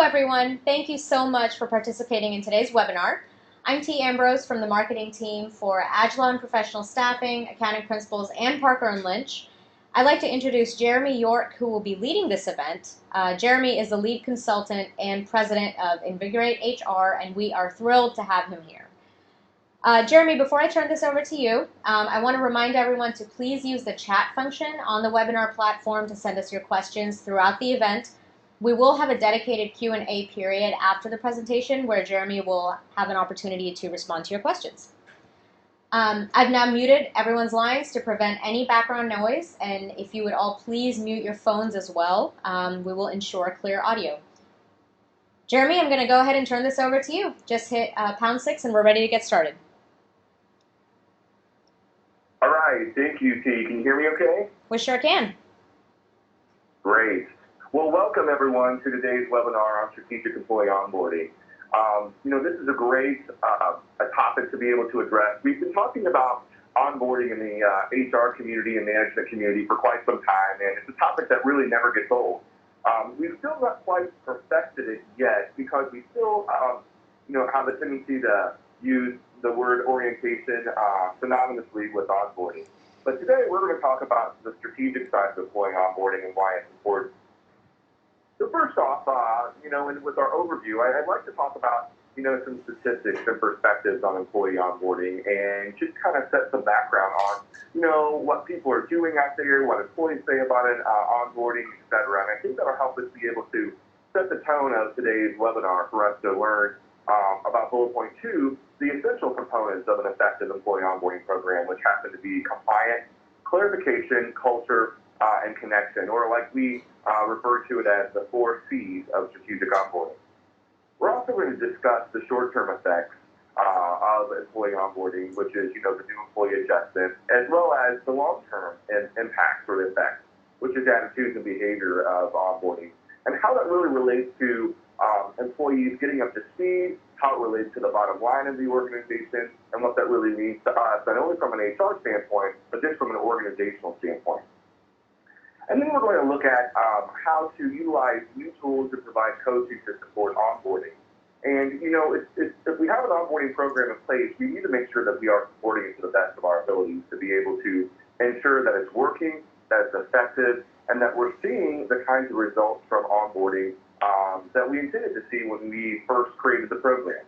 everyone. Thank you so much for participating in today's webinar. I'm T. Ambrose from the marketing team for Agilon Professional Staffing, Accounting Principles, and Parker & Lynch. I'd like to introduce Jeremy York, who will be leading this event. Jeremy is the lead consultant and president of Invigorate HR, and we are thrilled to have him here. Jeremy, before I turn this over to you, I want to remind everyone to please use the chat function on the webinar platform to send us your questions throughout the event. We will have a dedicated Q&A period after the presentation where Jeremy will have an opportunity to respond to your questions. I've now muted everyone's lines to prevent any background noise, and if you would all please mute your phones as well, we will ensure clear audio. Jeremy, I'm going to go ahead and turn this over to you. Just hit #6 and we're ready to get started. All right, thank you, T. Can you hear me okay? We sure can. Great. Well, welcome everyone to today's webinar on strategic employee onboarding. This is a great topic to be able to address. We've been talking about onboarding in the HR community and management community for quite some time, and it's a topic that really never gets old. We've still not quite perfected it yet because we still, have a tendency to use the word orientation synonymously with onboarding. But today we're going to talk about the strategic side of employee onboarding and why it's important. So first off, with our overview, I'd like to talk about, some statistics and perspectives on employee onboarding and just kind of set some background on, what people are doing out there, what employees say about it, onboarding, et cetera. And I think that'll help us be able to set the tone of today's webinar for us to learn about bullet point 2, the essential components of an effective employee onboarding program, which happen to be compliance, clarification, culture, and connection, or like we refer to it as the 4 C's of strategic onboarding. We're also going to discuss the short-term effects of employee onboarding, which is, the new employee adjustment, as well as the long-term impacts or effects, which is attitudes and behavior of onboarding, and how that really relates to employees getting up to speed, how it relates to the bottom line of the organization, and what that really means to us, not only from an HR standpoint, but just from an organizational standpoint. And then we're going to look at how to utilize new tools to provide coaching to support onboarding. And, if we have an onboarding program in place, we need to make sure that we are supporting it to the best of our abilities to be able to ensure that it's working, that it's effective, and that we're seeing the kinds of results from onboarding that we intended to see when we first created the program.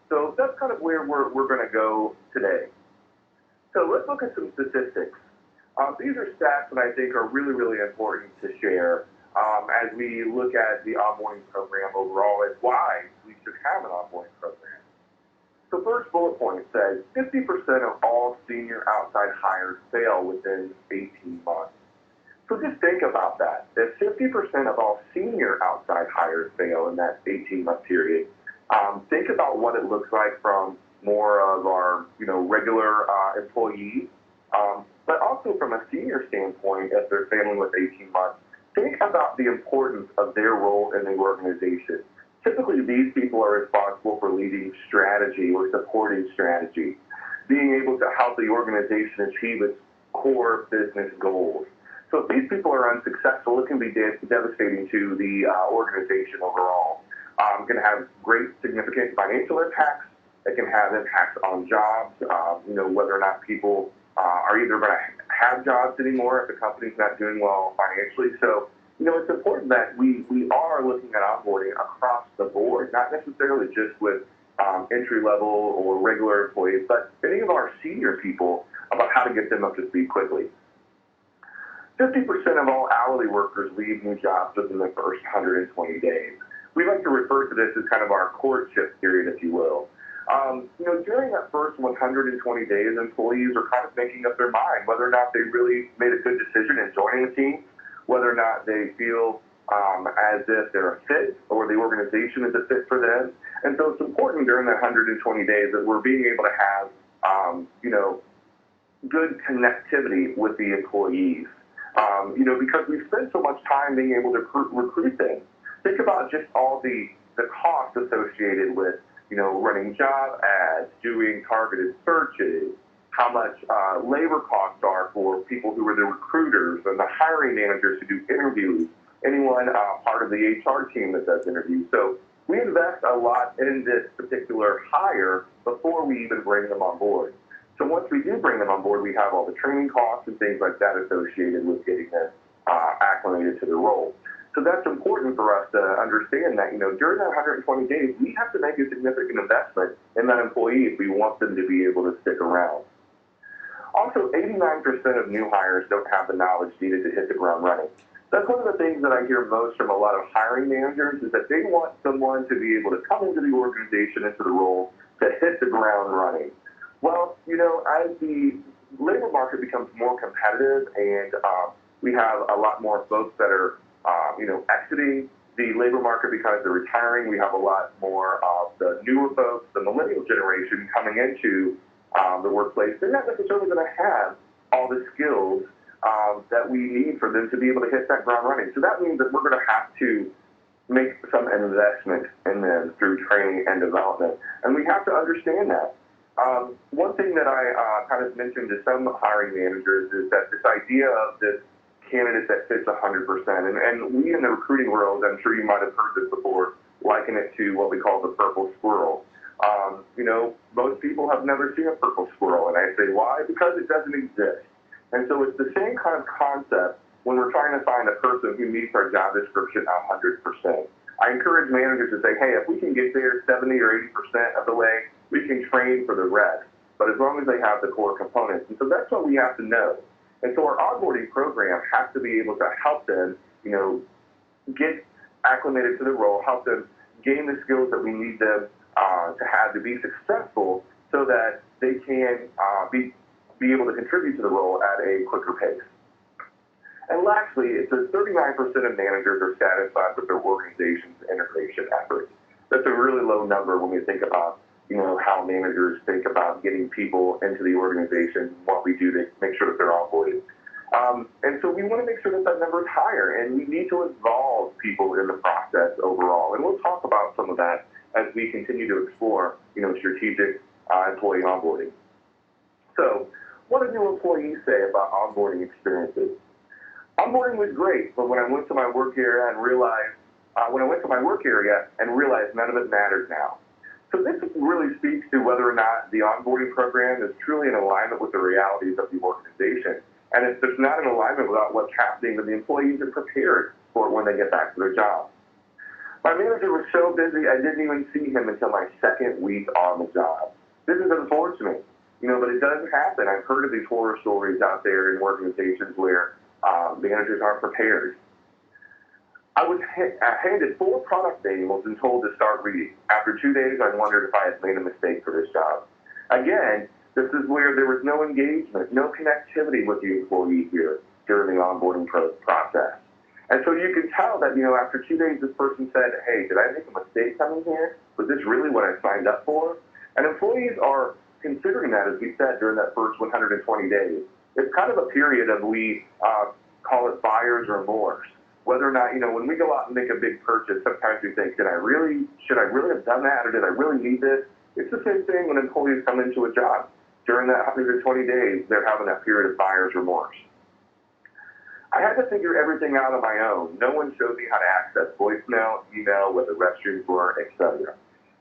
So that's kind of where we're going to go today. So let's look at some statistics. These are stats that I think are really, really important to share as we look at the onboarding program overall and why we should have an onboarding program. So first bullet point says 50% of all senior outside hires fail within 18 months. So just think about that. If 50% of all senior outside hires fail in that 18-month period, think about what it looks like from more of our, regular employees. But also from a senior standpoint, if they're failing with 18 months, think about the importance of their role in the organization. Typically, these people are responsible for leading strategy or supporting strategy, being able to help the organization achieve its core business goals. So if these people are unsuccessful, it can be devastating to the organization overall. It can have great significant financial impacts. It can have impacts on jobs, whether or not people are either going to have jobs anymore if the company's not doing well financially. So, it's important that we are looking at onboarding across the board, not necessarily just with entry-level or regular employees, but any of our senior people about how to get them up to speed quickly. 50% of all hourly workers leave new jobs within the first 120 days. We like to refer to this as kind of our courtship period, if you will. During that first 120 days, employees are kind of making up their mind whether or not they really made a good decision in joining the team, whether or not they feel as if they're a fit or the organization is a fit for them. And so it's important during that 120 days that we're being able to have, good connectivity with the employees, because we spend so much time being able to recruit them. Think about just all the costs associated with running job ads, doing targeted searches, how much labor costs are for people who are the recruiters and the hiring managers who do interviews, anyone part of the HR team that does interviews. So we invest a lot in this particular hire before we even bring them on board. So once we do bring them on board, we have all the training costs and things like that associated with getting them acclimated to the role. So that's important for us to understand that, during that 120 days, we have to make a significant investment in that employee if we want them to be able to stick around. Also, 89% of new hires don't have the knowledge needed to hit the ground running. That's one of the things that I hear most from a lot of hiring managers is that they want someone to be able to come into the organization, into the role, to hit the ground running. Well, as the labor market becomes more competitive and we have a lot more folks that are, exiting the labor market because they're retiring, we have a lot more of the newer folks, the millennial generation coming into the workplace. They're not necessarily going to have all the skills that we need for them to be able to hit that ground running. So that means that we're going to have to make some investment in them through training and development. And we have to understand that. One thing that I kind of mentioned to some hiring managers is that this idea of this candidate that fits 100%, and we in the recruiting world, I'm sure you might have heard this before, liken it to what we call the purple squirrel. Most people have never seen a purple squirrel, and I say, why? Because it doesn't exist. And so it's the same kind of concept when we're trying to find a person who meets our job description 100%. I encourage managers to say, hey, if we can get there 70 or 80% of the way, we can train for the rest, but as long as they have the core components. And so that's what we have to know. And so our onboarding program has to be able to help them, get acclimated to the role, help them gain the skills that we need them to have to be successful so that they can be able to contribute to the role at a quicker pace. And lastly, it says 39% of managers are satisfied with their organization's integration efforts. That's a really low number when we think about, how managers think about getting people into the organization, what we do to make sure that they're onboarded. And so we want to make sure that that number is higher, and we need to involve people in the process overall. And we'll talk about some of that as we continue to explore, strategic employee onboarding. So what do new employees say about onboarding experiences? Onboarding was great, but when I went to my work area and realized none of it mattered now. So this really speaks to whether or not the onboarding program is truly in alignment with the realities of the organization. And if there's not an alignment without what's happening, then the employees are prepared for it when they get back to their job. My manager was so busy, I didn't even see him until my second week on the job. This is unfortunate, but it does happen. I've heard of these horror stories out there in organizations where managers aren't prepared. I was handed 4 product manuals and told to start reading. After 2 days, I wondered if I had made a mistake for this job. Again, this is where there was no engagement, no connectivity with the employee here during the onboarding process. And so you can tell that, after 2 days, this person said, hey, did I make a mistake coming here? Was this really what I signed up for? And employees are considering that, as we said, during that first 120 days. It's kind of a period of, we call it buyer's remorse. Whether or not, when we go out and make a big purchase, sometimes we think, should I really have done that, or did I really need this? It's the same thing when employees come into a job. During that 120 days, they're having that period of buyer's remorse. I had to figure everything out on my own. No one showed me how to access voicemail, email, where the restrooms were, etc.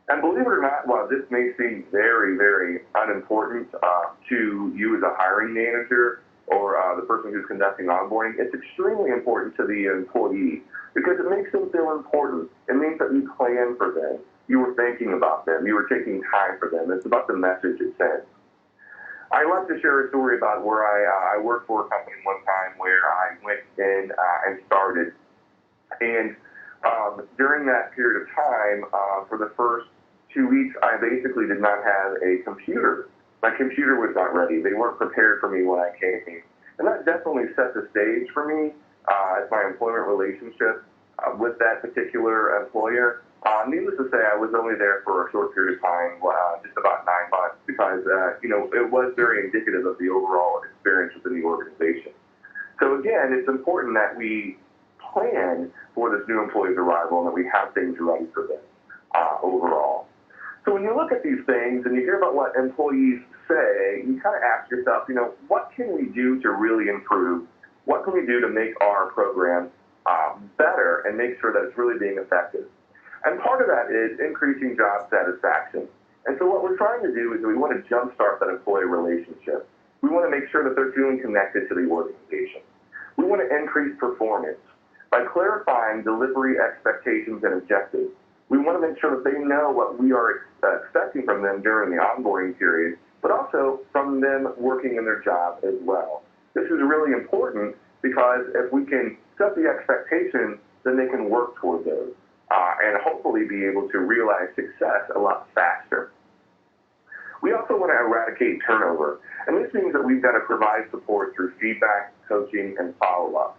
And believe it or not, while this may seem very, very unimportant to you as a hiring manager or the person who's conducting onboarding, it's extremely important to the employee because it makes them feel important. It means that you plan for them. You were thinking about them. You were taking time for them. It's about the message it sends. I like to share a story about where I worked for a company one time where I went in and started. And during that period of time, for the first 2 weeks, I basically did not have a computer. My computer was not ready. They weren't prepared for me when I came. And that definitely set the stage for me as my employment relationship with that particular employer. Needless to say, I was only there for a short period of time, just about 9 months, because, it was very indicative of the overall experience within the organization. So again, it's important that we plan for this new employee's arrival and that we have things ready for them overall. So when you look at these things and you hear about what employees say, you kind of ask yourself, what can we do to really improve? What can we do to make our program better and make sure that it's really being effective. And part of that is increasing job satisfaction. And so what we're trying to do is we want to jumpstart that employee relationship. We want to make sure that they're feeling connected to the organization. We want to increase performance by clarifying delivery expectations and objectives. We want to make sure that they know what we are expecting from them during the onboarding period, but also from them working in their job as well. This is really important because if we can set the expectations, then they can work toward those and hopefully be able to realize success a lot faster. We also want to eradicate turnover, and this means that we've got to provide support through feedback, coaching, and follow-up.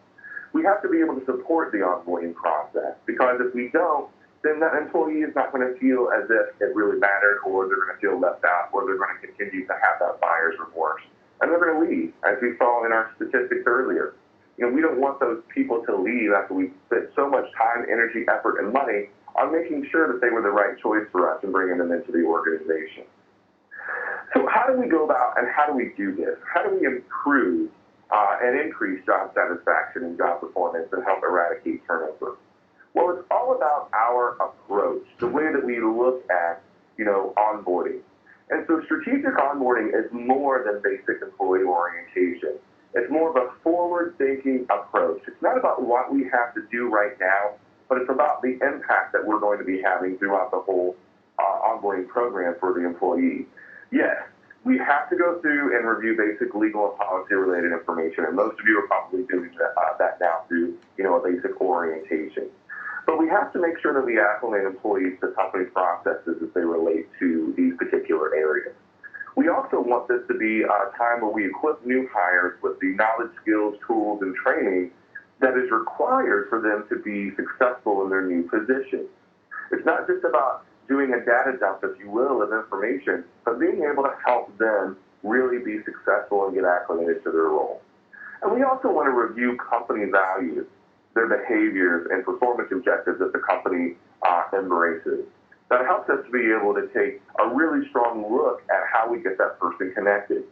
We have to be able to support the onboarding process because if we don't, then that employee is not going to feel as if it really mattered, or they're going to feel left out, or they're going to continue to have that buyer's remorse. And they're going to leave, as we saw in our statistics earlier. We don't want those people to leave after we spent so much time, energy, effort, and money on making sure that they were the right choice for us and bringing them into the organization. So how do we go about and how do we do this? How do we improve and increase job satisfaction and job performance and help eradicate turnover? Well, it's all about our approach, the way that we look at, onboarding. And so strategic onboarding is more than basic employee orientation. It's more of a forward-thinking approach. It's not about what we have to do right now, but it's about the impact that we're going to be having throughout the whole onboarding program for the employee. Yes, we have to go through and review basic legal and policy-related information, and most of you are probably doing that now through, a basic orientation. But we have to make sure that we acclimate employees to company processes as they relate to these particular areas. We also want this to be a time where we equip new hires with the knowledge, skills, tools, and training that is required for them to be successful in their new position. It's not just about doing a data dump, if you will, of information, but being able to help them really be successful and get acclimated to their role. And we also want to review company values, their behaviors, and performance objectives that the company embraces. That helps us to be able to take a really strong look at how we get that person connected.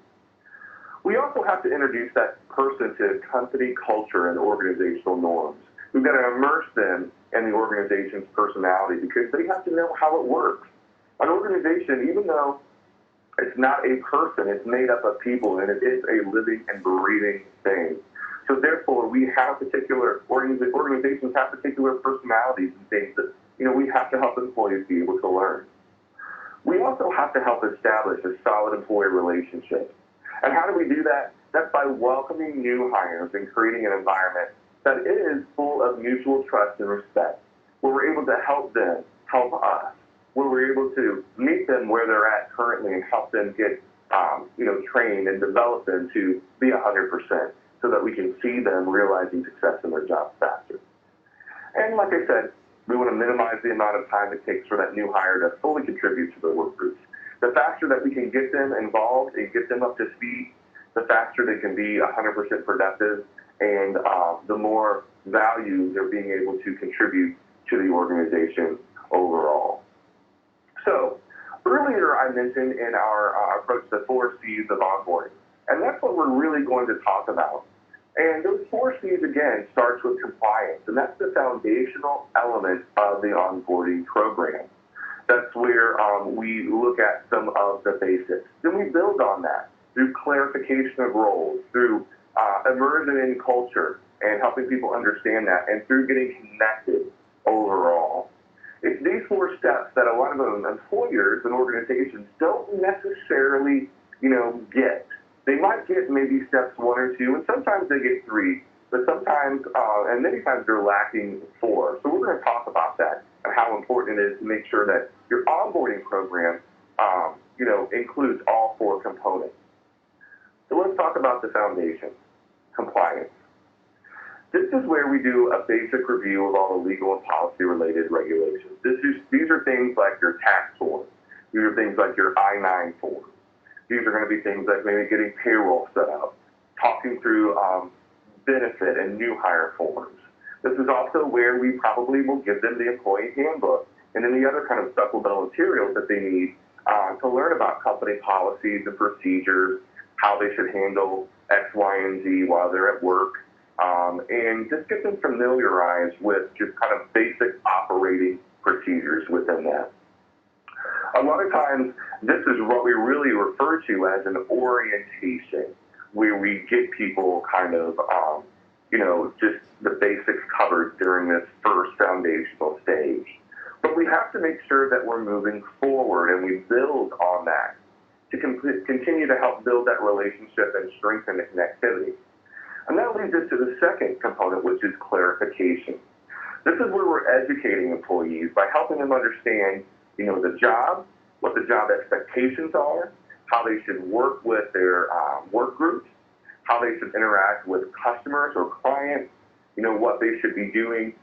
We also have to introduce that person to company culture and organizational norms. We've got to immerse them in the organization's personality because they have to know how it works. An organization, even though it's not a person, it's made up of people, and it is a living and breathing thing. So therefore, we have particular organizations have particular personalities and things that we have to help employees be able to learn. We also have to help establish a solid employee relationship. And how do we do that? That's by welcoming new hires and creating an environment that is full of mutual trust and respect, where we're able to help them help us, where we're able to meet them where they're at currently and help them get trained and develop them to be 100%, so that we can see them realizing success in their jobs faster. And like I said, we want to minimize the amount of time it takes for that new hire to fully contribute to the work groups. The faster that we can get them involved and get them up to speed, the faster they can be 100% productive, and the more value they're being able to contribute to the organization overall. So earlier I mentioned in our approach the 4 C's of onboarding, and that's what we're really going to talk about. And those 4 C's, again, starts with compliance, and that's the foundational element of the onboarding program. That's where we look at some of the basics. Then we build on that through clarification of roles, through immersion in culture and helping people understand that, and through getting connected overall. It's these 4 steps that a lot of employers and organizations don't necessarily, get. They might get maybe steps 1 or 2, and sometimes they get 3, but sometimes, and many times they're lacking 4. So we're going to talk about that and how important it is to make sure that your onboarding program, includes all 4 components. So let's talk about the foundation, compliance. This is where we do a basic review of all the legal and policy-related regulations. These are things like your tax forms. These are things like your I-9 forms. These are going to be things like maybe getting payroll set up, talking through benefit and new hire forms. This is also where we probably will give them the employee handbook and any other kind of supplemental materials that they need to learn about company policies and procedures, how they should handle X, Y, and Z while they're at work, and just get them familiarized with just kind of basic operating procedures within that. A lot of times, this is what we really refer to as an orientation, where we get people kind of, just the basics covered during this first foundational stage. But we have to make sure that we're moving forward and we build on that to continue to help build that relationship and strengthen the connectivity. And that leads us to the second component, which is clarification. This is where we're educating employees by helping them understand, the job, what the job expectations are, how they should work with their work groups, how they should interact with customers or clients, what they should be doing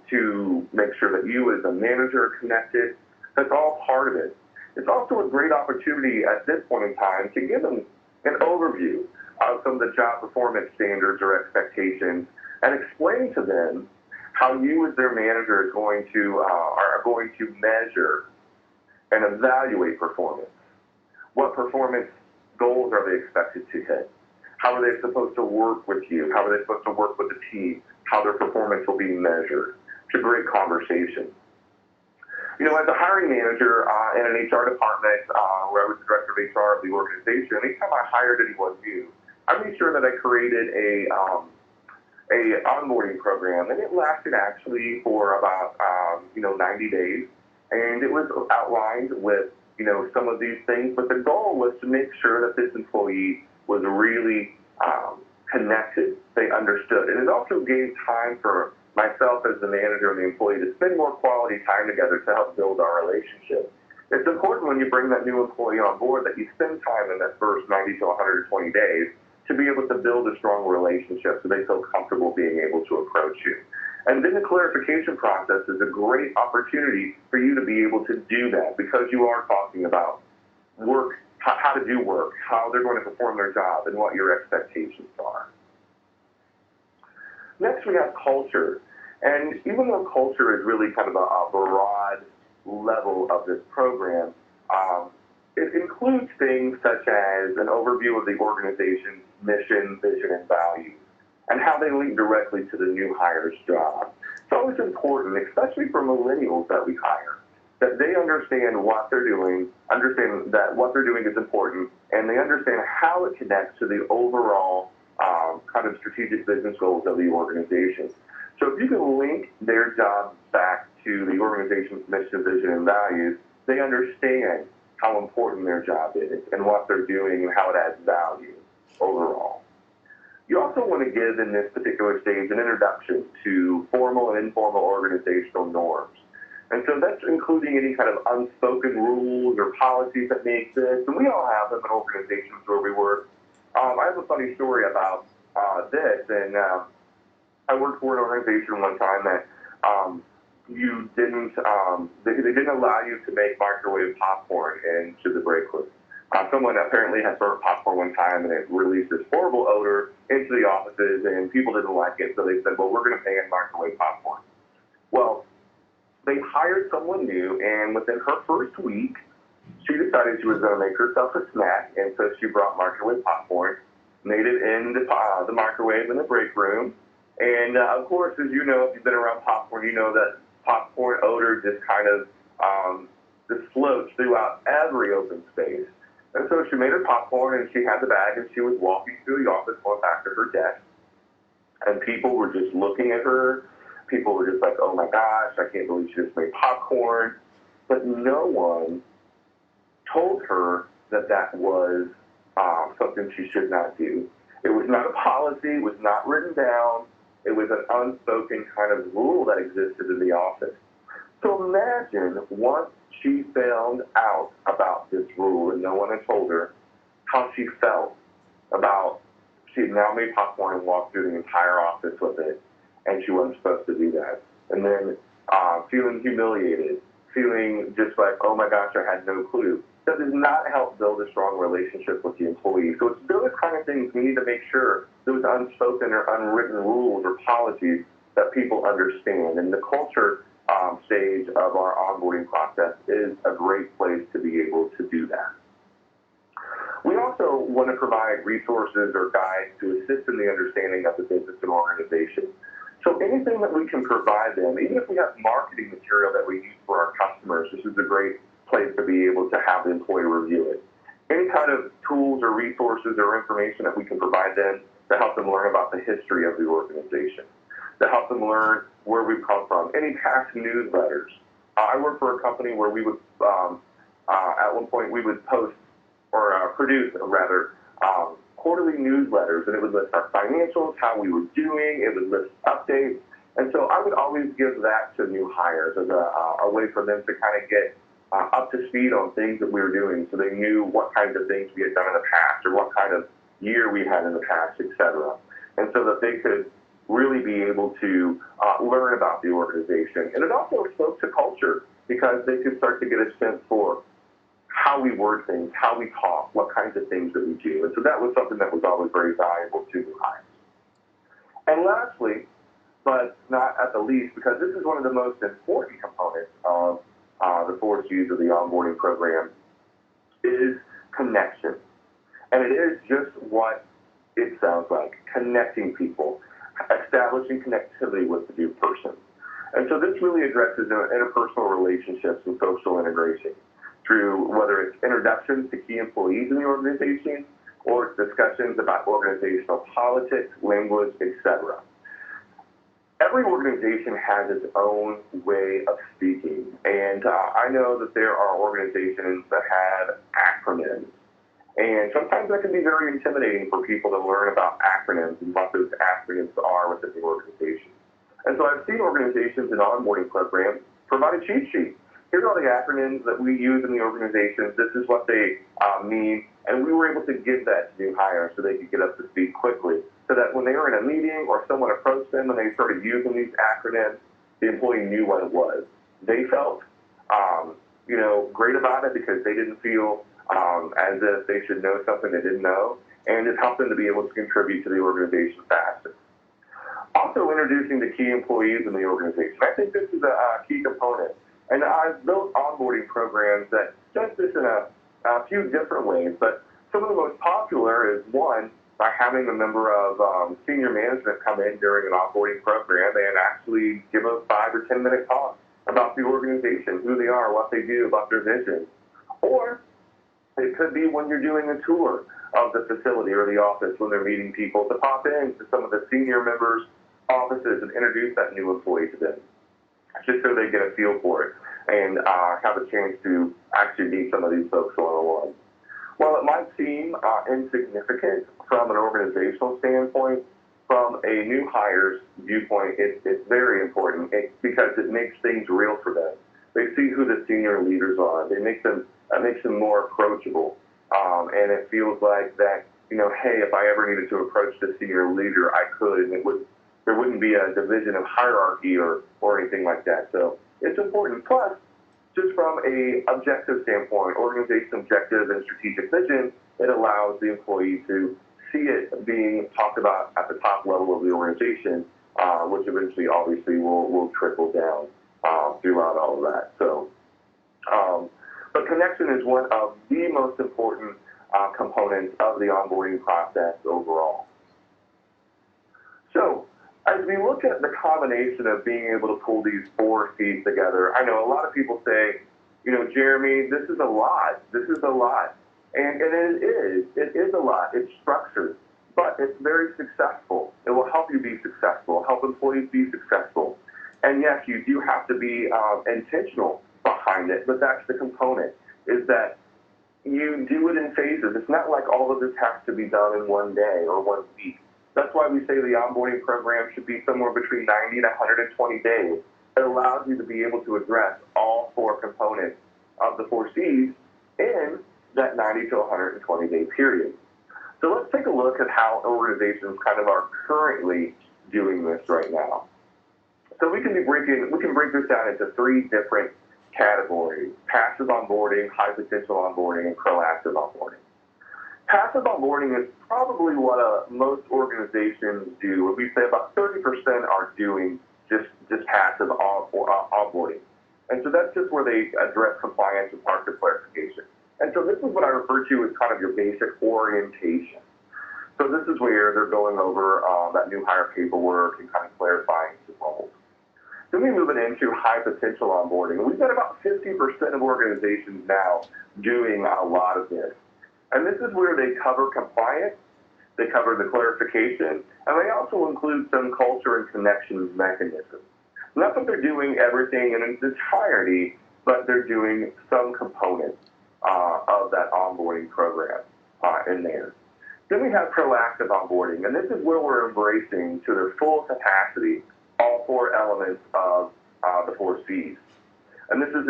to make sure that you as a manager are connected. That's all part of it. It's also a great opportunity at this point in time to give them an overview of some of the job performance standards or expectations and explain to them how you as their manager are going to measure and evaluate performance. What performance goals are they expected to hit? How are they supposed to work with you? How are they supposed to work with the team? How their performance will be measured. It's a great conversation. As a hiring manager in an HR department where I was the director of HR of the organization, anytime I hired anyone new, I made sure that I created a onboarding program, and it lasted actually for about 90 days, and it was outlined with some of these things, but the goal was to make sure that this employee was really connected, they understood, and it also gave time for myself as the manager and the employee to spend more quality time together to help build our relationship. It's important when you bring that new employee on board that you spend time in that first 90 to 120 days to be able to build a strong relationship so they feel comfortable being able to approach you. And then the clarification process is a great opportunity for you to be able to do that because you are talking about work, how to do work, how they're going to perform their job, and what your expectations are. Next, we have culture. And even though culture is really kind of a broad level of this program, it includes things such as an overview of the organization's mission, vision, and values, and how they link directly to the new hire's job. It's always important, especially for millennials that we hire, that they understand what they're doing, understand that what they're doing is important, and they understand how it connects to the overall kind of strategic business goals of the organization. So if you can link their job back to the organization's mission, vision, and values, they understand how important their job is and what they're doing and how it adds value overall. You also want to give, in this particular stage, an introduction to formal and informal organizational norms. And so that's including any kind of unspoken rules or policies that may exist, and we all have them in organizations where we work. I have a funny story about this, and I worked for an organization one time that they didn't allow you to make microwave popcorn into the break room. Someone apparently had served popcorn one time, and it released this horrible odor into the offices, and people didn't like it, so they said, well, we're going to ban microwave popcorn. Well, they hired someone new, and within her first week, she decided she was going to make herself a snack, and so she brought microwave popcorn, made it in the microwave in the break room, and of course, as you know, if you've been around popcorn, you know that popcorn odor just kind of just floats throughout every open space. And so she made her popcorn, and she had the bag, and she was walking through the office going back to her desk, and people were just looking at her. People were just like, oh my gosh, I can't believe she just made popcorn. But no one told her that that was something she should not do. It was not a policy. It was not written down. It was an unspoken kind of rule that existed in the office. So imagine once she found out about this rule and no one had told her, how she felt about she had now made popcorn and walked through the entire office with it, and she wasn't supposed to do that. And then feeling humiliated, feeling just like, oh my gosh, I had no clue. That does not help build a strong relationship with the employee. So it's those kind of things we need to make sure, those unspoken or unwritten rules or policies that people understand. And the culture stage of our onboarding process is a great place to be able to do that. We also also want to provide resources or guides to assist in the understanding of the business and organization. So anything that we can provide them, even if we have marketing material that we use for our customers, this is a great place to be able to have the employee review it. Any kind of tools or resources or information that we can provide them to help them learn about the history of the organization, to help them learn where we've come from. Any past newsletters. I work for a company where we would, at one point, we would post or produce, rather, quarterly newsletters, and it would list our financials, how we were doing, it would list updates. And so I would always give that to new hires as a way for them to kind of get up to speed on things that we were doing, so they knew what kinds of things we had done in the past or what kind of year we had in the past, etc. And so that they could really be able to learn about the organization. And it also spoke to culture, because they could start to get a sense for how we word things, how we talk, what kinds of things that we do. And so that was something that was always very valuable to new hires. And lastly, but not at the least, because this is one of the most important components of the 4 C's of the onboarding program, is connection. And it is just what it sounds like, connecting people, establishing connectivity with the new person. And so this really addresses interpersonal relationships and social integration through whether it's introductions to key employees in the organization or it's discussions about organizational politics, language, etc. Every organization has its own way of speaking, and I know that there are organizations that have acronyms, and sometimes that can be very intimidating for people to learn about acronyms and what those acronyms are within the organization. And so I've seen organizations in onboarding programs provide a cheat sheet. Here are the acronyms that we use in the organization. This is what they mean. And we were able to give that to new hires so they could get up to speed quickly, so that when they were in a meeting or someone approached them and they started using these acronyms, the employee knew what it was. They felt, great about it, because they didn't feel as if they should know something they didn't know, and it helped them to be able to contribute to the organization faster. Also introducing the key employees in the organization. I think this is a key component. And I've built onboarding programs that does this in a few different ways, but some of the most popular is, one, by having a member of senior management come in during an onboarding program and actually give a 5 or 10 minute talk about the organization, who they are, what they do, about their vision. Or it could be when you're doing a tour of the facility or the office, when they're meeting people, to pop in to some of the senior members' offices and introduce that new employee to them, just so they get a feel for it and have a chance to actually meet some of these folks one-on-one. While it might seem insignificant from an organizational standpoint, from a new hire's viewpoint, it's very important because it makes things real for them. They see who the senior leaders are. That makes them more approachable. And it feels like that, hey, if I ever needed to approach the senior leader, I could, and there wouldn't be a division of hierarchy or anything like that. So it's important. Plus, just from a objective standpoint, organization objective and strategic vision, it allows the employee to see it being talked about at the top level of the organization, which eventually, obviously, will trickle down throughout all of that. So, but connection is one of the most important components of the onboarding process overall. So, as we look at the combination of being able to pull these 4 C's together, I know a lot of people say, Jeremy, this is a lot. This is a lot. And it is a lot. It's structured, but it's very successful. It will help you be successful, help employees be successful. And yes, you do have to be intentional behind it, but that's the component, is that you do it in phases. It's not like all of this has to be done in one day or 1 week. That's why we say the onboarding program should be somewhere between 90 to 120 days. It allows you to be able to address all 4 components of the 4 C's in that 90 to 120 day period. So let's take a look at how organizations kind of are currently doing this right now. So we can break this down into 3 different categories: passive onboarding, high potential onboarding, and proactive onboarding. Passive onboarding is probably what most organizations do. We say about 30% are doing just passive onboarding. And so that's just where they address compliance and part of clarification. And so this is what I refer to as kind of your basic orientation. So this is where they're going over that new hire paperwork and kind of clarifying the roles. Then we move it into high potential onboarding. And we've got about 50% of organizations now doing a lot of this. And this is where they cover compliance, they cover the clarification, and they also include some culture and connections mechanisms. Not that they're doing everything in its entirety, but they're doing some components of that onboarding program in there. Then we have proactive onboarding, and this is where we're embracing to their full capacity all four elements of the four C's. And this is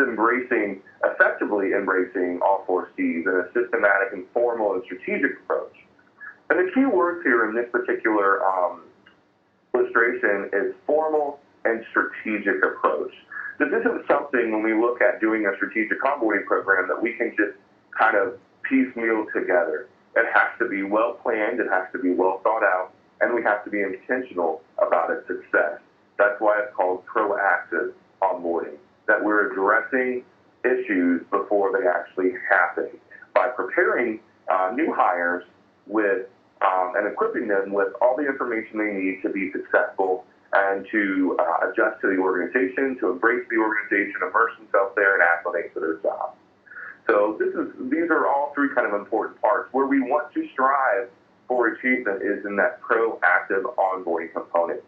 effectively embracing all four C's in a systematic and formal and strategic approach. And the key words here in this particular illustration is formal and strategic approach. This isn't something when we look at doing a strategic onboarding program that we can just kind of piecemeal together. It has to be well planned, it has to be well thought out, and we have to be intentional about its success. That's why it's called proactive onboarding, that we're addressing issues before they actually happen by preparing new hires with and equipping them with all the information they need to be successful and to adjust to the organization, to embrace the organization, immerse themselves there, and acclimate to their job. So these are all three kind of important parts. Where we want to strive for achievement is in that proactive onboarding component.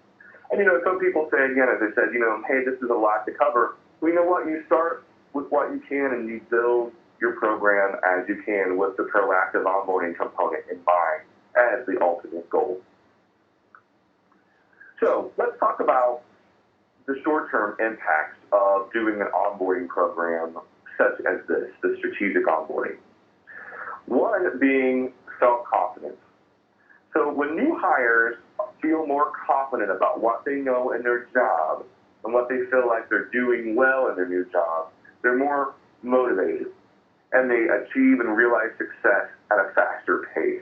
And, some people say, again, as I said, hey, this is a lot to cover. Well, you know what? You start with what you can and you build your program as you can with the proactive onboarding component in mind as the ultimate goal. So let's talk about the short-term impacts of doing an onboarding program such as this, the strategic onboarding. One being self-confidence. So when new hires feel more confident about what they know in their job and what they feel like they're doing well in their new job, they're more motivated and they achieve and realize success at a faster pace.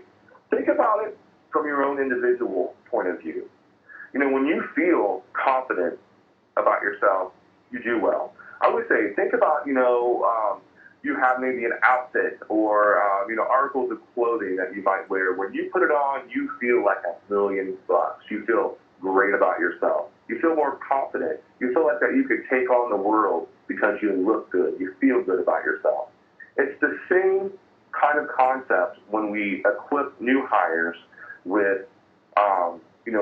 Think about it from your own individual point of view. When you feel confident about yourself, you do well. I would say, think about, you have maybe an outfit or, articles of clothing that you might wear. When you put it on, you feel like $1,000,000. You feel great about yourself. You feel more confident. You feel like that you could take on the world because you look good. You feel good about yourself. It's the same kind of concept when we equip new hires with,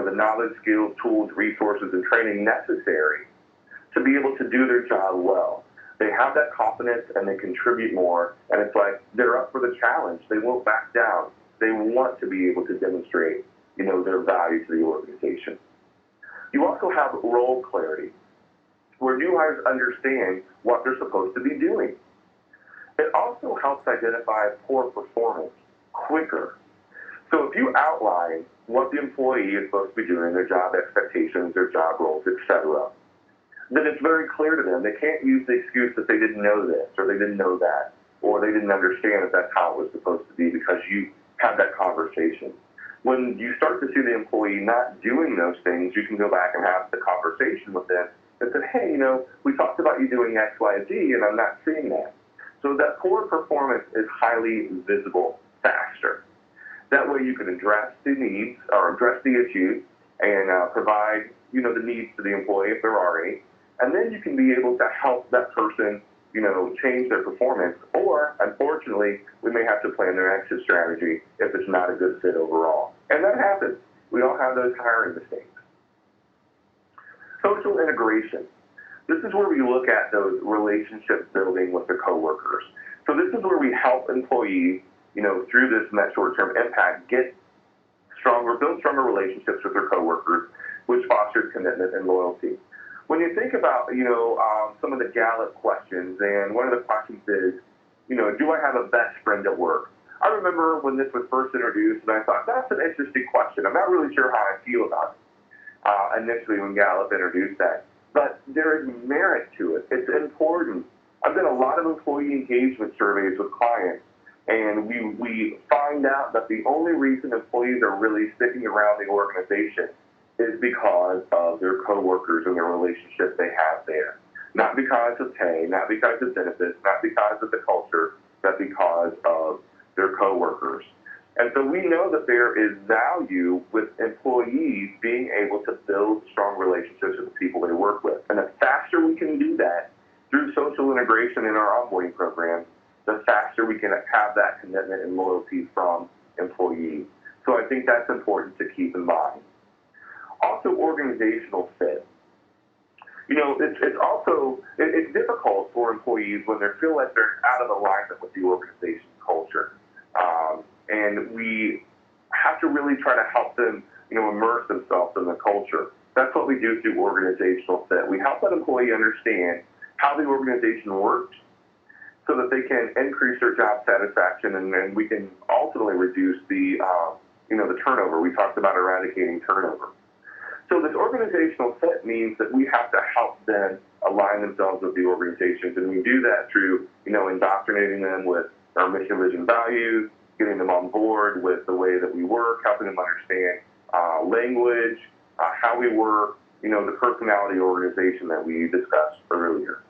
the knowledge, skills, tools, resources, and training necessary to be able to do their job well. They have that confidence and they contribute more, and it's like they're up for the challenge. They won't back down. They want to be able to demonstrate, their value to the organization. You also have role clarity, where new hires understand what they're supposed to be doing. It also helps identify poor performance quicker. So if you outline what the employee is supposed to be doing, their job expectations, their job roles, etc., then it's very clear to them. They can't use the excuse that they didn't know this or they didn't know that or they didn't understand that that's how it was supposed to be because you had that conversation. When you start to see the employee not doing those things, you can go back and have the conversation with them and say, hey, we talked about you doing X, Y, and Z, and I'm not seeing that. So that poor performance is highly visible faster. That way you can address the needs or address the issues and provide, the needs to the employee if there are any. And then you can be able to help that person, change their performance. Or, unfortunately, we may have to plan their exit strategy if it's not a good fit overall. And that happens. We all have those hiring mistakes. Social integration. This is where we look at those relationship building with the coworkers. So this is where we help employees, through this short-term impact, build stronger relationships with their coworkers, which fosters commitment and loyalty. When you think about, some of the Gallup questions, and one of the questions is, do I have a best friend at work? I remember when this was first introduced, and I thought, that's an interesting question. I'm not really sure how I feel about it initially when Gallup introduced that. But there is merit to it. It's important. I've done a lot of employee engagement surveys with clients, and we find out that the only reason employees are really sticking around the organization is because of their coworkers and the relationship they have there. Not because of pay, not because of benefits, not because of the culture. but because of their coworkers. And so we know that there is value with employees being able to build strong relationships with the people they work with. And the faster we can do that through social integration in our onboarding program, the faster we can have that commitment and loyalty from employees. So I think that's important to keep in mind. Also, organizational fit. You know, it's difficult for employees when they feel like they're out of alignment with the organization's culture. And we have to really try to help them, immerse themselves in the culture. That's what we do through organizational fit. We help that employee understand how the organization works so that they can increase their job satisfaction, and then we can ultimately reduce the turnover. We talked about eradicating turnover. So this organizational fit means that we have to help them align themselves with the organizations, and we do that through, indoctrinating them with our mission, vision, values, getting them on board with the way that we work, helping them understand language, how we work, the personality organization that we discussed earlier.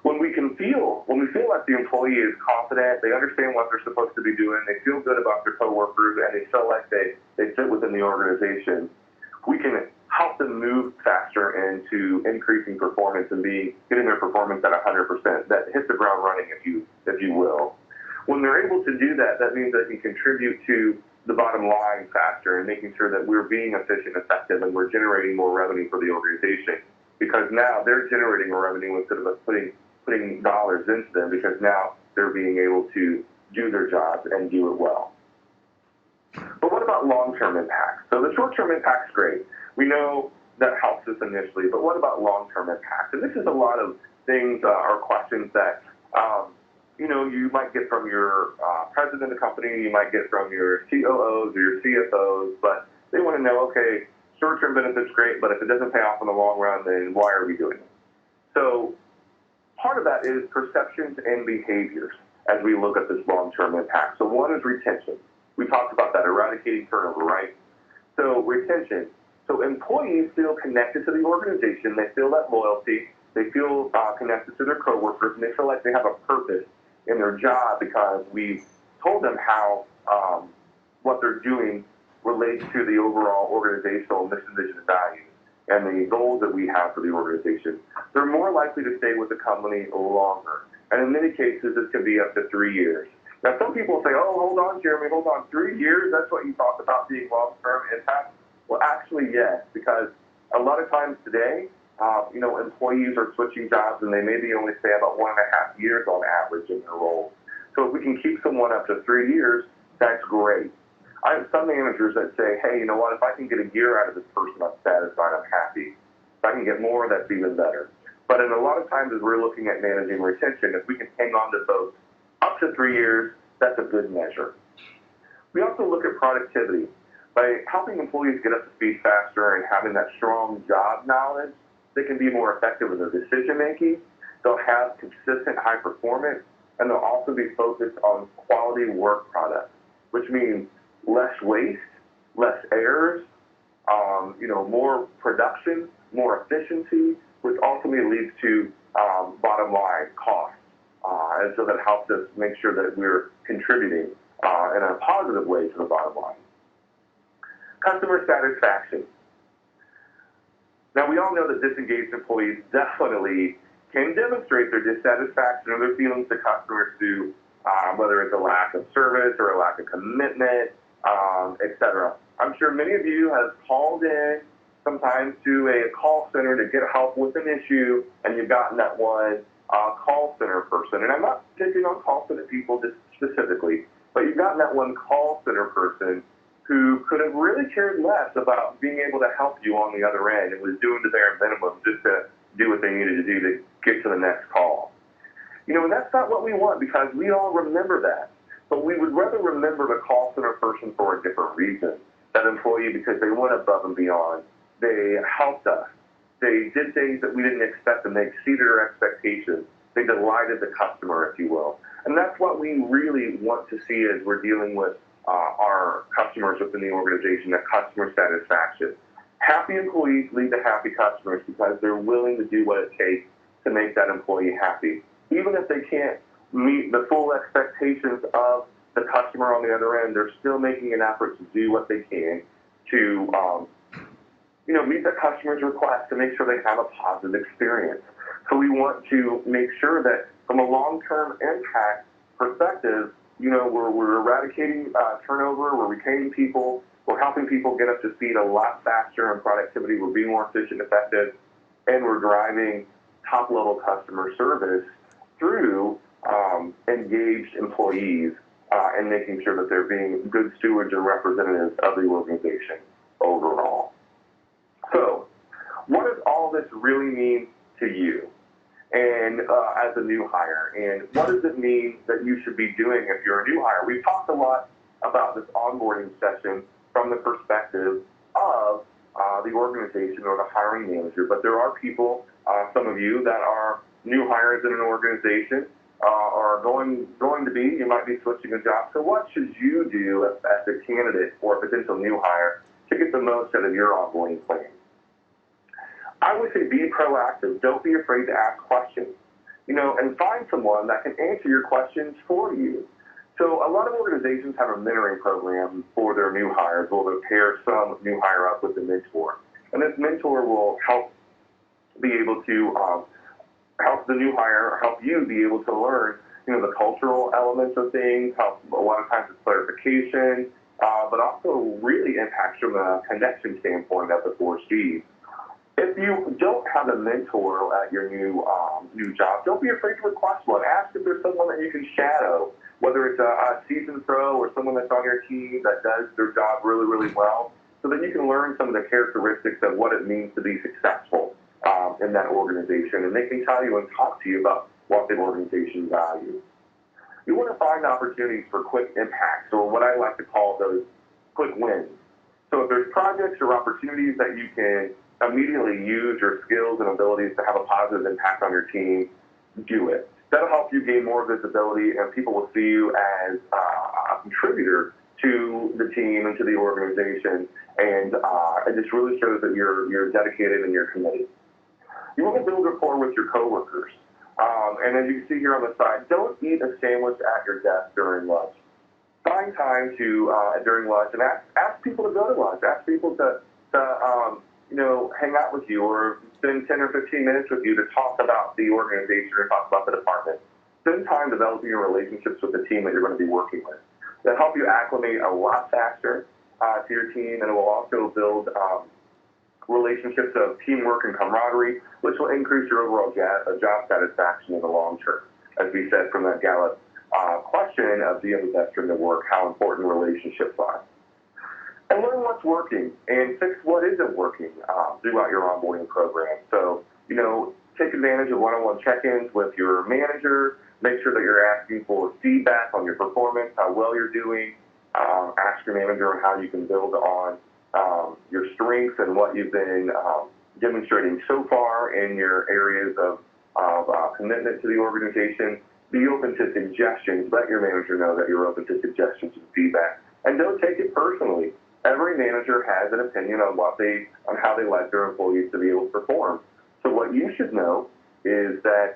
When we feel like the employee is confident, they understand what they're supposed to be doing, they feel good about their coworkers, and they feel like they fit within the organization, we can help them move faster into increasing performance and getting their performance at 100%. That hit the ground running, if you will. When they're able to do that, that means they can contribute to the bottom line faster and making sure that we're being efficient, effective, and we're generating more revenue for the organization. Because now they're generating more revenue instead of us putting dollars into them, because now they're being able to do their jobs and do it well. But what about long-term impact? So the short-term impact's great. We know that helps us initially, but what about long-term impact? And this is a lot of things or questions that you might get from your president of the company, you might get from your COOs or your CFOs, but they want to know, okay, short-term benefit's great, but if it doesn't pay off in the long run, then why are we doing it? So part of that is perceptions and behaviors as we look at this long-term impact. So one is retention. We talked about that, eradicating turnover, right? So retention. So employees feel connected to the organization. They feel that loyalty. They feel connected to their coworkers, and they feel like they have a purpose in their job because we've told them how what they're doing relates to the overall organizational mission, vision, and values and the goals that we have for the organization. They're more likely to stay with the company longer. And in many cases, this can be up to 3 years. Now, some people say, oh, hold on, Jeremy, hold on, 3 years? That's what you talk about being long-term impact? Well, actually, yes, because a lot of times today, employees are switching jobs and they maybe only stay about 1.5 years on average in their role. So if we can keep someone up to 3 years, that's great. I have some managers that say, hey, you know what, if I can get a year out of this person, I'm satisfied, I'm happy. If I can get more, that's even better. But in a lot of times as we're looking at managing retention, if we can hang on to folks up to 3 years, that's a good measure. We also look at productivity. By helping employees get up to speed faster and having that strong job knowledge, they can be more effective in their decision-making. They'll have consistent high performance, and they'll also be focused on quality work products, which means less waste, less errors, more production, more efficiency, which ultimately leads to bottom line costs. And so that helps us make sure that we're contributing in a positive way to the bottom line. Customer satisfaction. Now, we all know that disengaged employees definitely can demonstrate their dissatisfaction or their feelings to customers through whether it's a lack of service or a lack of commitment, etc. I'm sure many of you have called in sometimes to a call center to get help with an issue, and you've gotten that one call center person. And I'm not picking on call center people just specifically, but you've gotten that one call center person who could have really cared less about being able to help you on the other end and was doing the bare minimum just to do what they needed to do to get to the next call. And that's not what we want, because we all remember that. But we would rather remember the call center person for a different reason. That employee, because they went above and beyond. They helped us. They did things that we didn't expect, and they exceeded our expectations. They delighted the customer, if you will. And that's what we really want to see as we're dealing with our customers within the organization, that customer satisfaction. Happy employees lead to happy customers because they're willing to do what it takes to make that employee happy. Even if they can't meet the full expectations of the customer on the other end. They're still making an effort to do what they can to, meet the customer's request to make sure they have a positive experience. So we want to make sure that from a long-term impact perspective, we're eradicating turnover, we're retaining people, we're helping people get up to speed a lot faster on productivity, we're being more efficient, effective, and we're driving top-level customer service through engaged employees and making sure that they're being good stewards and representatives of the organization overall. So, what does all this really mean to you and as a new hire? And what does it mean that you should be doing if you're a new hire? We've talked a lot about this onboarding session from the perspective of the organization or the hiring manager, but there are people, some of you, that are new hires in an organization or going to be, you might be switching a job. So what should you do as a candidate or a potential new hire to get the most out of your onboarding plan? I would say be proactive. Don't be afraid to ask questions, and find someone that can answer your questions for you. So a lot of organizations have a mentoring program for their new hires. They'll pair some new hire up with a mentor. And this mentor will help be able to help the new hire, help you be able to learn, the cultural elements of things, help a lot of times with clarification, but also really impacts from a connection standpoint at the 4 C's. If you don't have a mentor at your new job, don't be afraid to request one. Ask if there's someone that you can shadow, whether it's a seasoned pro or someone that's on your team that does their job really, really well, so that you can learn some of the characteristics of what it means to be successful in that organization, and they can tell you and talk to you about what the organization values. You want to find opportunities for quick impacts, or what I like to call those quick wins. So if there's projects or opportunities that you can immediately use your skills and abilities to have a positive impact on your team, do it. That'll help you gain more visibility, and people will see you as a contributor to the team and to the organization, and it just really shows that you're dedicated and you're committed. You want to build rapport with your coworkers. And as you can see here on the side, don't eat a sandwich at your desk during lunch. Find time during lunch and ask people to go to lunch. Ask people to hang out with you or spend 10 or 15 minutes with you to talk about the organization or talk about the department. Spend time developing your relationships with the team that you're going to be working with. That'll help you acclimate a lot faster to your team, and it will also build relationships of teamwork and camaraderie, which will increase your overall job satisfaction in the long term. As we said from that Gallup question of do you have the best in the work, how important relationships are. And learn what's working and fix what isn't working throughout your onboarding program. So, take advantage of one-on-one check-ins with your manager. Make sure that you're asking for feedback on your performance, how well you're doing. Ask your manager on how you can build on your strengths and what you've been demonstrating so far in your areas of commitment to the organization. Be open to suggestions. Let your manager know that you're open to suggestions and feedback. And don't take it personally. Every manager has an opinion on how they like their employees to be able to perform. So what you should know is that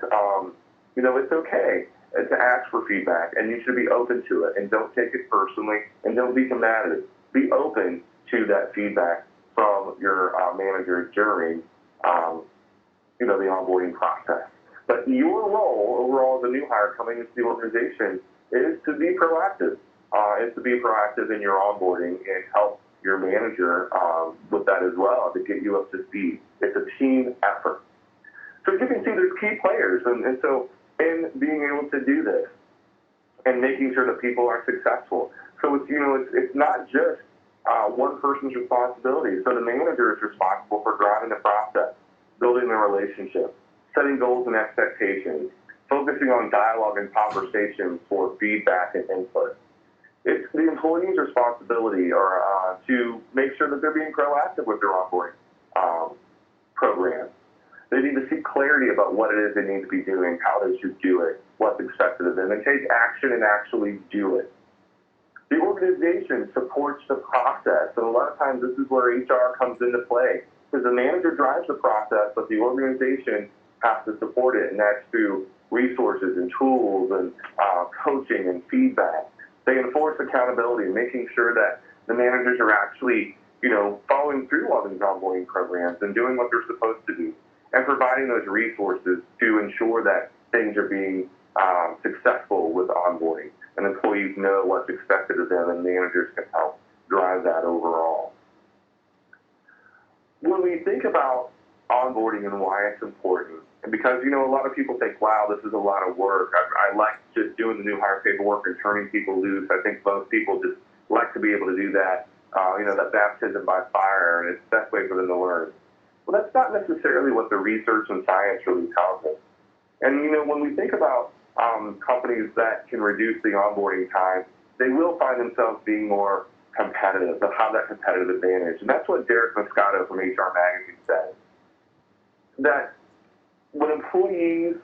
it's okay to ask for feedback, and you should be open to it, and don't take it personally, and don't be combative. Be open to that feedback from your manager during the onboarding process. But your role overall as a new hire coming into the organization is to be proactive. Is to be proactive in your onboarding and help your manager with that as well to get you up to speed. It's a team effort. So you can see there's key players, and so in being able to do this and making sure that people are successful. So it's not just one person's responsibility. So the manager is responsible for driving the process, building the relationship, setting goals and expectations, focusing on dialogue and conversation for feedback and input. It's the employee's responsibility to make sure that they're being proactive with their onboarding program. They need to seek clarity about what it is they need to be doing, how they should do it, what's expected of them, and take action and actually do it. The organization supports the process, and a lot of times this is where HR comes into play, because the manager drives the process, but the organization has to support it, and that's through resources and tools and coaching and feedback. They enforce accountability, making sure that the managers are actually, following through all these onboarding programs and doing what they're supposed to do, and providing those resources to ensure that things are being successful with onboarding, and employees know what's expected of them, and managers can help drive that overall. When we think about onboarding and why it's important, and because, a lot of people think, wow, this is a lot of work. I like just doing the new hire paperwork and turning people loose. I think most people just like to be able to do that, that baptism by fire, and it's the best way for them to learn. Well, that's not necessarily what the research and science really tells us. And, when we think about companies that can reduce the onboarding time, they will find themselves being more competitive. They'll have that competitive advantage. And that's what Derek Moscato from HR Magazine said, that when employees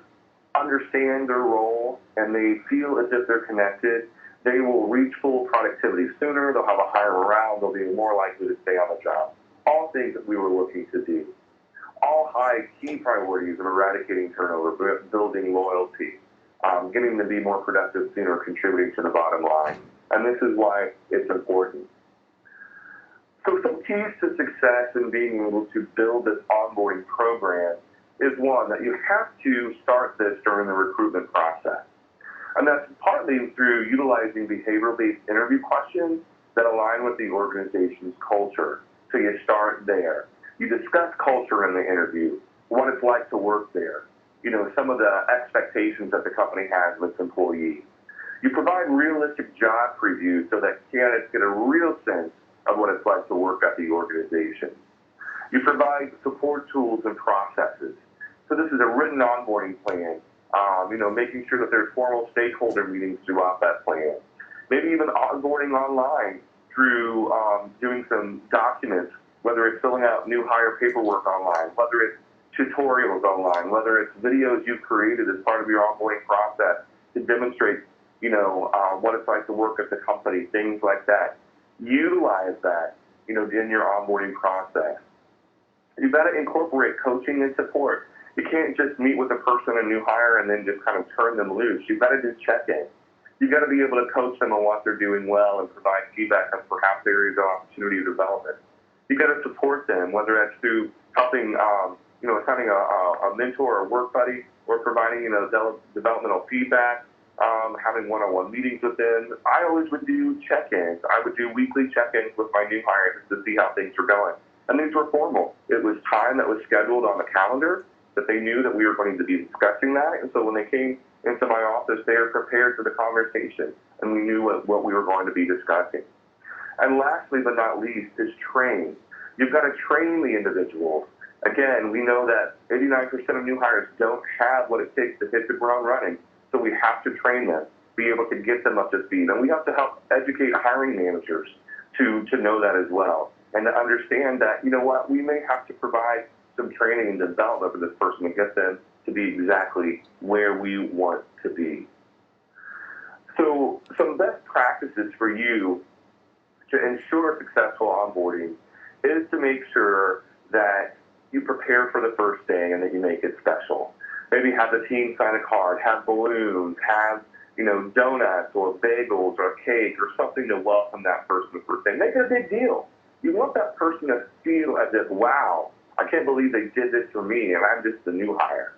understand their role and they feel as if they're connected, they will reach full productivity sooner, they'll have a higher morale, they'll be more likely to stay on the job. All things that we were looking to do. All high key priorities of eradicating turnover, building loyalty, getting to be more productive sooner, contributing to the bottom line. And this is why it's important. So some keys to success in being able to build this onboarding program is, one, that you have to start this during the recruitment process. And that's partly through utilizing behavioral-based interview questions that align with the organization's culture. So you start there. You discuss culture in the interview, what it's like to work there, some of the expectations that the company has with its employees. You provide realistic job previews so that candidates get a real sense of what it's like to work at the organization. You provide support tools and processes. So this is a written onboarding plan, making sure that there's formal stakeholder meetings throughout that plan. Maybe even onboarding online through doing some documents, whether it's filling out new hire paperwork online, whether it's tutorials online, whether it's videos you've created as part of your onboarding process to demonstrate, what it's like to work at the company, things like that. Utilize that, in your onboarding process. You've got to incorporate coaching and support. You can't just meet with a person, a new hire, and then just kind of turn them loose. You've got to do check-in. You've got to be able to coach them on what they're doing well and provide feedback on perhaps areas of opportunity or development. You've got to support them, whether that's through helping, assigning a mentor or work buddy, or providing, developmental feedback, having one-on-one meetings with them. I always would do check-ins. I would do weekly check-ins with my new hires to see how things were going. And these were formal. It was time that was scheduled on the calendar, that they knew that we were going to be discussing that. And so when they came into my office, they were prepared for the conversation, and we knew what we were going to be discussing. And lastly, but not least, is train. You've got to train the individuals. Again, we know that 89% of new hires don't have what it takes to hit the ground running, so we have to train them, be able to get them up to speed. And we have to help educate hiring managers to know that as well, and to understand that, we may have to provide some training and development for this person to get them to be exactly where we want to be. So some best practices for you to ensure successful onboarding is to make sure that you prepare for the first day and that you make it special. Maybe have the team sign a card, have balloons, have donuts or bagels or a cake or something to welcome that person the first day. Make it a big deal. You want that person to feel as if, wow, I can't believe they did this for me and I'm just the new hire.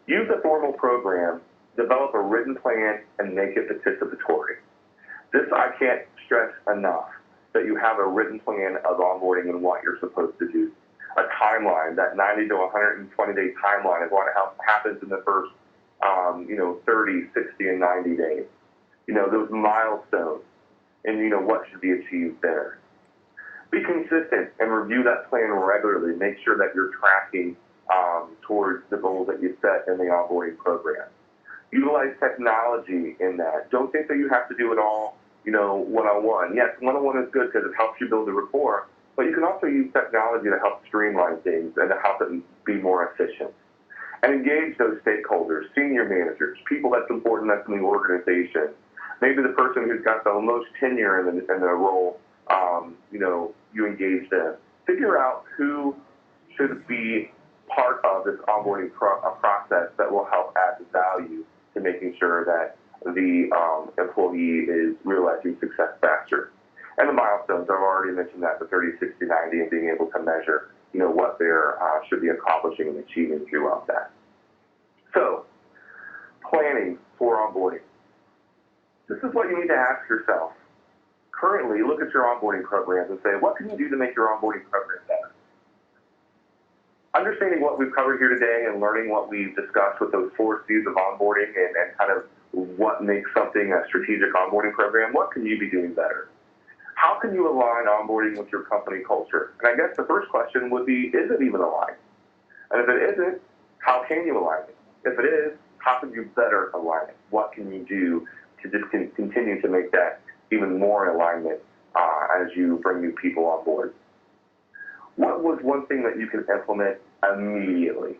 Use a formal program, develop a written plan, and make it participatory. This I can't stress enough, that you have a written plan of onboarding and what you're supposed to do. A timeline, that 90 to 120-day timeline is what happens in the first 30, 60, and 90 days. Those milestones and, what should be achieved there. Be consistent and review that plan regularly. Make sure that you're tracking towards the goals that you set in the onboarding program. Utilize technology in that. Don't think that you have to do it all, one-on-one. Yes, one-on-one is good because it helps you build a rapport, but you can also use technology to help streamline things and to help them be more efficient. And engage those stakeholders, senior managers, people that's important that's in the organization. Maybe the person who's got the most tenure in the role, you engage them. Figure out who should be part of this onboarding process that will help add value to making sure that the employee is realizing success faster. And the milestones, I've already mentioned that, the 30, 60, 90, and being able to measure, what they're should be accomplishing and achieving throughout that. So, planning for onboarding. This is what you need to ask yourself. Currently, look at your onboarding programs and say, what can you do to make your onboarding program better? Understanding what we've covered here today and learning what we've discussed with those 4 C's of onboarding and kind of what makes something a strategic onboarding program, what can you be doing better? How can you align onboarding with your company culture? And I guess the first question would be, is it even aligned? And if it isn't, how can you align it? If it is, how can you better align it? What can you do to just continue to make that even more in alignment as you bring new people on board? What was one thing that you can implement immediately?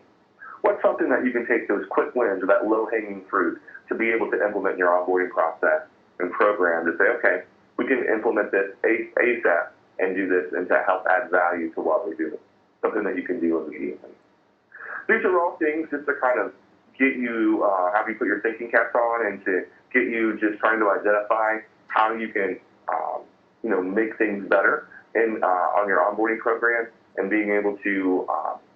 What's something that you can take those quick wins or that low-hanging fruit to be able to implement in your onboarding process and program to say, okay, we can implement this ASAP and do this and to help add value to what we do, something that you can do immediately. These are all things just to kind of get you, have you put your thinking caps on and to get you just trying to identify how you can, make things better on your onboarding program and being able to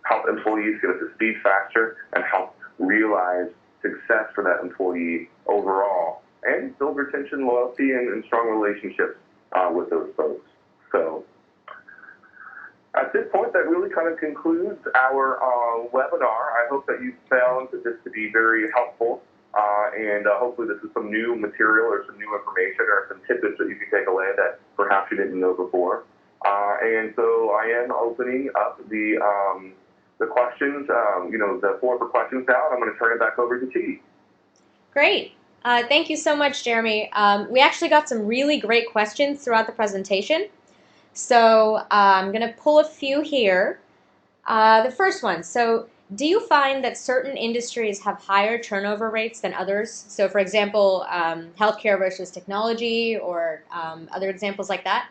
help employees get up to speed faster and help realize success for that employee overall and build retention, loyalty, and strong relationships with those folks. So at this point, that really kind of concludes our webinar. I hope that you found this to be very helpful, and hopefully this is some new material or some new information or some tidbits that you can take away that perhaps you didn't know before. And so I am opening up the questions, the floor for questions now, and I'm going to turn it back over to T. Great. Thank you so much, Jeremy. We actually got some really great questions throughout the presentation. So I'm going to pull a few here. The first one, so do you find that certain industries have higher turnover rates than others? So for example, healthcare versus technology or other examples like that?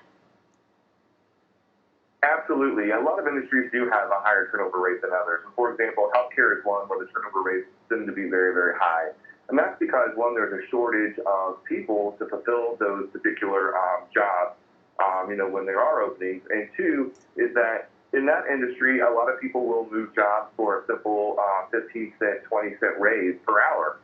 Absolutely. A lot of industries do have a higher turnover rate than others. For example, healthcare is one where the turnover rates tend to be very, very high. And that's because, one, there's a shortage of people to fulfill those particular jobs, when there are openings. And two, is that in that industry, a lot of people will move jobs for a simple 15-cent, 20-cent raise per hour.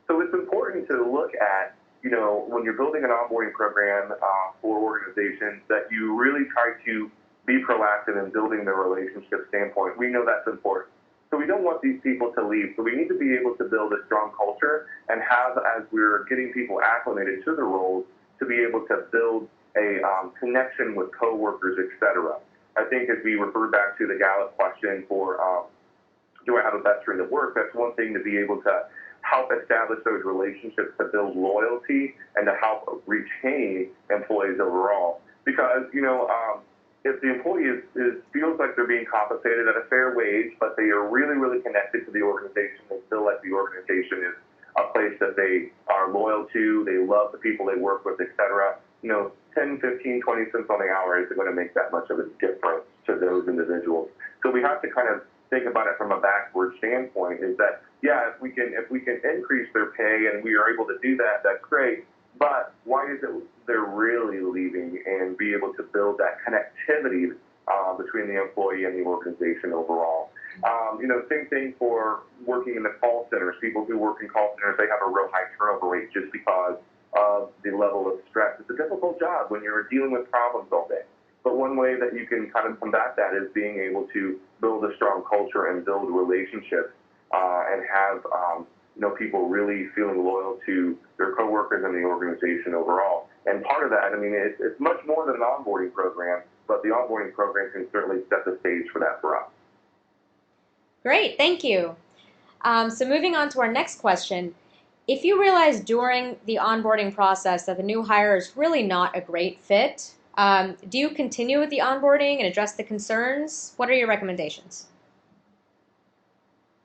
So it's important to look at, when you're building an onboarding program for organizations, that you really try to be proactive in building the relationship standpoint. We know that's important. So we don't want these people to leave. So we need to be able to build a strong culture and have, as we're getting people acclimated to the roles, to be able to build a connection with coworkers, etc. I think as we refer back to the Gallup question for do I have a best friend at work, that's one thing to be able to help establish those relationships to build loyalty and to help retain employees overall. Because, if the employee feels like they're being compensated at a fair wage, but they are really, really connected to the organization, they feel like the organization is a place that they are loyal to, they love the people they work with, etc., 10, 15, 20 cents on the hour isn't going to make that much of a difference to those individuals. So we have to kind of think about it from a backward standpoint, is that, yeah, if we can increase their pay and we are able to do that, that's great. But why is it they're really leaving and be able to build that connectivity between the employee and the organization overall? Same thing for working in the call centers. People who work in call centers, they have a real high turnover rate just because of the level of stress. It's a difficult job when you're dealing with problems all day. But one way that you can kind of combat that is being able to build a strong culture and build relationships and have people really feeling loyal to their coworkers and the organization overall. And part of that, it's much more than an onboarding program, but the onboarding program can certainly set the stage for that for us. Great, thank you. So moving on to our next question. If you realize during the onboarding process that the new hire is really not a great fit, do you continue with the onboarding and address the concerns? What are your recommendations?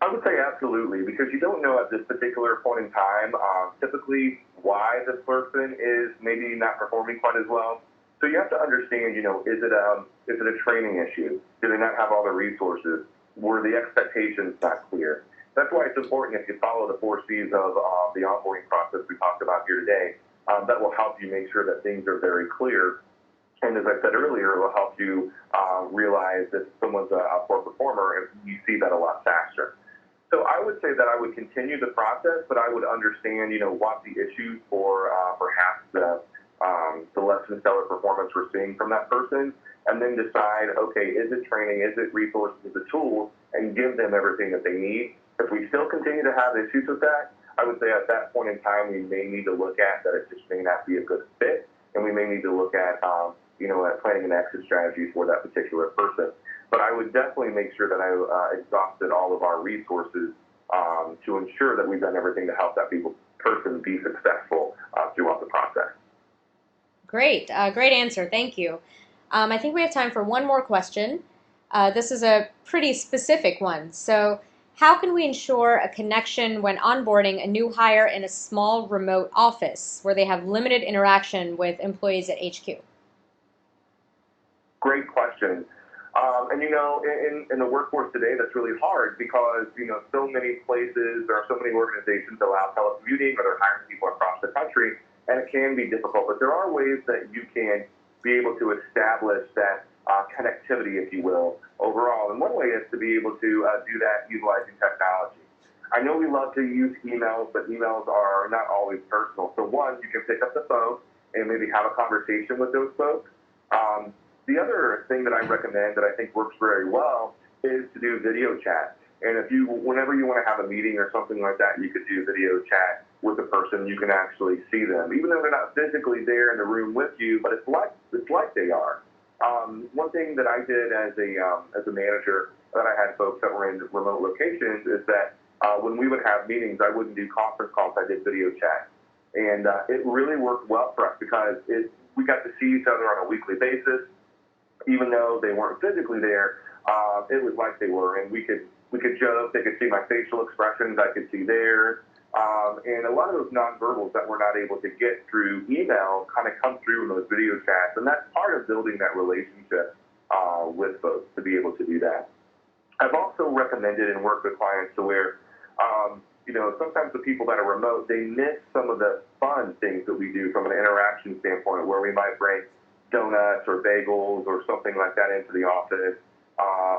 I would say absolutely, because you don't know at this particular point in time typically why this person is maybe not performing quite as well. So you have to understand, is it a training issue? Do they not have all the resources? Were the expectations not clear? that's why it's important if you follow the 4 C's of the onboarding process we talked about here today. That will help you make sure that things are very clear. And as I said earlier, it will help you realize that someone's a poor performer, and you see that a lot faster. So I would say that I would continue the process, but I would understand, what the issues for perhaps the less than stellar performance we're seeing from that person, and then decide, okay, is it training, is it resources, is it tools, and give them everything that they need. If we still continue to have issues with that, I would say at that point in time, we may need to look at that it just may not be a good fit, and we may need to look at, at planning an exit strategy for that particular person. But I would definitely make sure that I exhausted all of our resources to ensure that we've done everything to help that person be successful throughout the process. Great. Great answer. Thank you. I think we have time for one more question. This is a pretty specific one. So how can we ensure a connection when onboarding a new hire in a small remote office where they have limited interaction with employees at HQ? Great question. And in the workforce today, that's really hard because, so many places or so many organizations allow telecommuting or they're hiring people across the country, and it can be difficult. But there are ways that you can be able to establish that connectivity, if you will, overall. And one way is to be able to do that utilizing technology. I know we love to use emails, but emails are not always personal. So one, you can pick up the phone and maybe have a conversation with those folks. The other thing that I recommend that I think works very well is to do video chat. And whenever you want to have a meeting or something like that, you could do video chat with the person. You can actually see them, even though they're not physically there in the room with you, but it's like they are. One thing that I did as a manager that I had folks that were in remote locations is that when we would have meetings, I wouldn't do conference calls. I did video chat. And it really worked well for us because we got to see each other on a weekly basis. Even though they weren't physically there, it was like they were, and we could joke. They could see my facial expressions. I could see theirs, and a lot of those nonverbals that we're not able to get through email kind of come through in those video chats, and that's part of building that relationship with folks to be able to do that. I've also recommended and worked with clients to where, sometimes the people that are remote, they miss some of the fun things that we do from an interaction standpoint, where we might bring donuts or bagels or something like that into the office,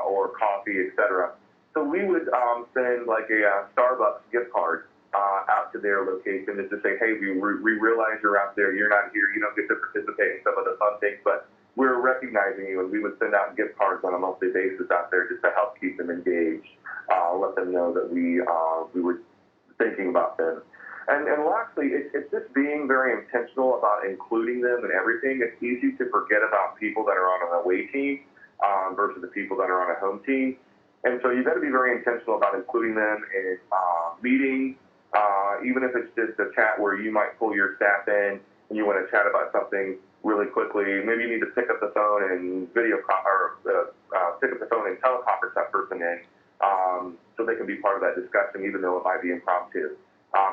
or coffee, etc. So we would send like a Starbucks gift card out to their location just to say, hey, we realize you're out there, you're not here, you don't get to participate in some of the fun things, but we're recognizing you, and we would send out gift cards on a monthly basis out there just to help keep them engaged, let them know that we were thinking about them. And lastly, it's just being very intentional about including them in everything. It's easy to forget about people that are on an away team versus the people that are on a home team. And so you've got to be very intentional about including them in meetings, even if it's just a chat where you might pull your staff in and you want to chat about something really quickly. Maybe you need to pick up the phone and pick up the phone and teleconference that person in so they can be part of that discussion, even though it might be impromptu.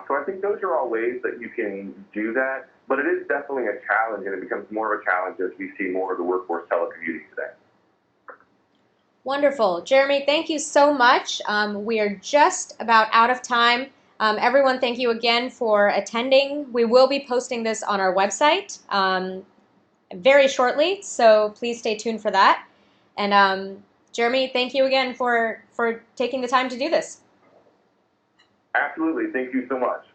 So I think those are all ways that you can do that, but it is definitely a challenge, and it becomes more of a challenge as we see more of the workforce telecommuting today. Wonderful. Jeremy, thank you so much. We are just about out of time. Everyone, thank you again for attending. We will be posting this on our website very shortly, so please stay tuned for that. And Jeremy, thank you again for taking the time to do this. Absolutely. Thank you so much.